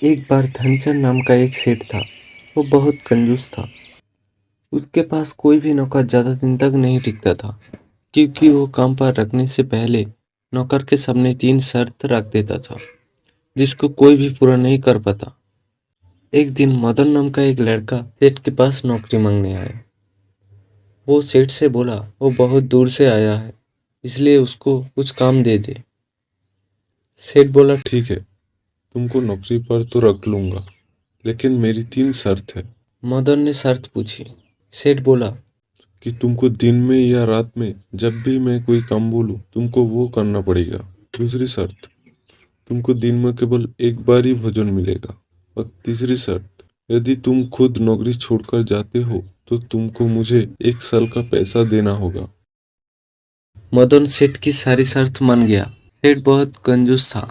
एक बार धनचंद नाम का एक सेठ था। वो बहुत कंजूस था। उसके पास कोई भी नौकर ज्यादा दिन तक नहीं टिकता था, क्योंकि वो काम पर रखने से पहले नौकर के सामने 3 शर्त रख देता था, जिसको कोई भी पूरा नहीं कर पाता। एक दिन मदन नाम का एक लड़का सेठ के पास नौकरी मांगने आया। वो सेठ से बोला वो बहुत दूर से आया है, इसलिए उसको कुछ काम दे दे। सेठ बोला, ठीक है, तुमको नौकरी पर तो रख लूंगा, लेकिन मेरी 3 शर्त है मदन ने शर्त पूछी। सेठ बोला, कि तुमको दिन में या रात में जब भी मैं कोई काम बोलूं तुमको वो करना पड़ेगा। दूसरी शर्त, तुमको दिन में केवल एक बार ही भोजन मिलेगा। और तीसरी शर्त, यदि तुम खुद नौकरी छोड़कर जाते हो तो तुमको मुझे 1 साल का पैसा देना होगा। मदन सेठ की सारी शर्त मान गया। सेठ बहुत कंजूस था।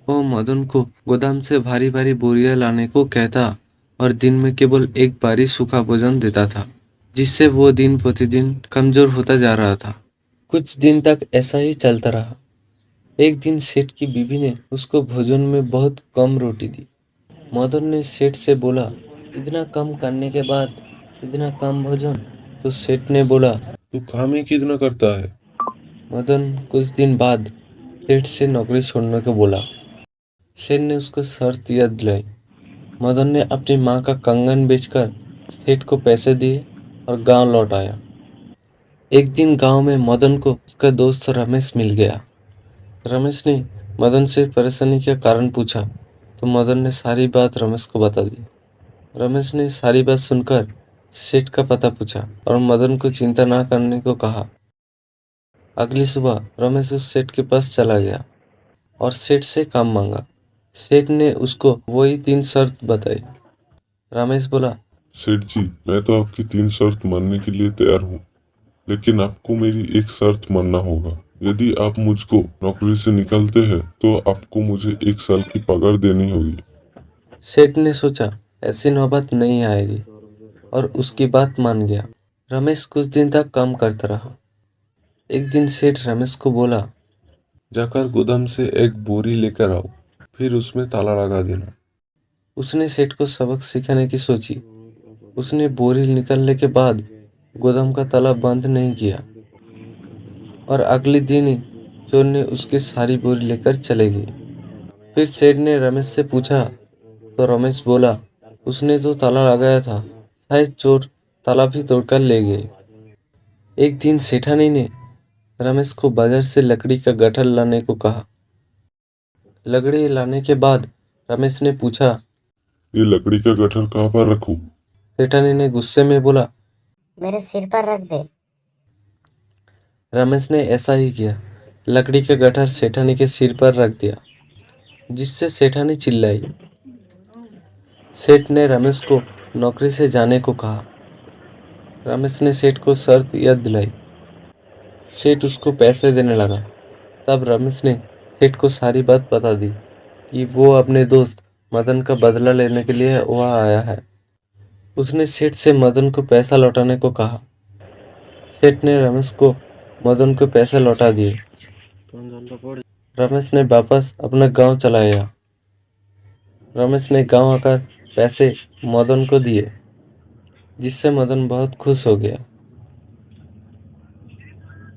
वो मदन को गोदाम से भारी भारी बोरियां लाने को कहता और दिन में केवल एक बार ही सूखा भोजन देता था, जिससे वो दिन प्रतिदिन कमजोर होता जा रहा था। कुछ दिन तक ऐसा ही चलता रहा। एक दिन सेठ की बीवी ने उसको भोजन में बहुत कम रोटी दी। मदन ने सेठ से बोला, इतना कम करने के बाद इतना कम भोजन? तो सेठ ने बोला, तू काम ही कितना करता है। मदन कुछ दिन बाद सेठ से नौकरी छोड़ने को बोला। सेठ ने उसको शर्त याद दिलाई। मदन ने अपनी माँ का कंगन बेचकर सेठ को पैसे दिए और गांव लौट आया। एक दिन गांव में मदन को उसका दोस्त रमेश मिल गया। रमेश ने मदन से परेशानी का कारण पूछा, तो मदन ने सारी बात रमेश को बता दी। रमेश ने सारी बात सुनकर सेठ का पता पूछा और मदन को चिंता ना करने को कहा। अगली सुबह रमेश उस सेठ के पास चला गया और सेठ से काम मांगा। सेठ ने उसको वही 3 शर्त बताई। रमेश बोला, सेठ जी, मैं तो आपकी 3 शर्त मानने के लिए तैयार हूँ, लेकिन आपको मेरी एक शर्त मानना होगा। यदि आप मुझको नौकरी से निकालते हैं तो आपको मुझे 1 साल की पगार देनी होगी। सेठ ने सोचा ऐसी नौबत नहीं आएगी और उसकी बात मान गया। रमेश कुछ दिन तक काम करता रहा। एक दिन सेठ रमेश को बोला, जाकर गोदाम से एक बोरी लेकर आओ, फिर उसमें ताला लगा देना। उसने सेठ को सबक सिखाने की सोची। उसने बोरी निकालने के बाद गोदाम का ताला बंद नहीं किया और अगले दिन ही चोर ने उसकी सारी बोरी लेकर चले गए। फिर सेठ ने रमेश से पूछा, तो रमेश बोला, उसने तो ताला लगाया था, शायद चोर ताला भी तोड़कर ले गए। एक दिन सेठानी ने रमेश को बाजार से लकड़ी का गट्ठर लाने को कहा। लकड़ी लाने के बाद रमेश ने पूछा, ये लकड़ी का गट्ठर कहाँ पर रखूं? सेठानी ने गुस्से में बोला। मेरे सिर पर रख दे। रमेश ने ऐसा ही किया। लकड़ी का गट्ठर सेठानी के सिर पर रख दिया, जिससे सेठानी चिल्लाई। सेठ ने रमेश को नौकरी से जाने को कहा। रमेश ने सेठ को शर्त याद दिलाई। सेठ उसको पैसे देने लगा। तब रमेश ने सेठ को सारी बात बता दी कि वो अपने दोस्त मदन का बदला लेने के लिए वहाँ आया है। उसने सेठ से मदन को पैसा लौटाने को कहा। सेठ ने रमेश को मदन को पैसे लौटा दिए। रमेश ने वापस अपना गांव चला गया। रमेश ने गांव आकर पैसे मदन को दिए, जिससे मदन बहुत खुश हो गया।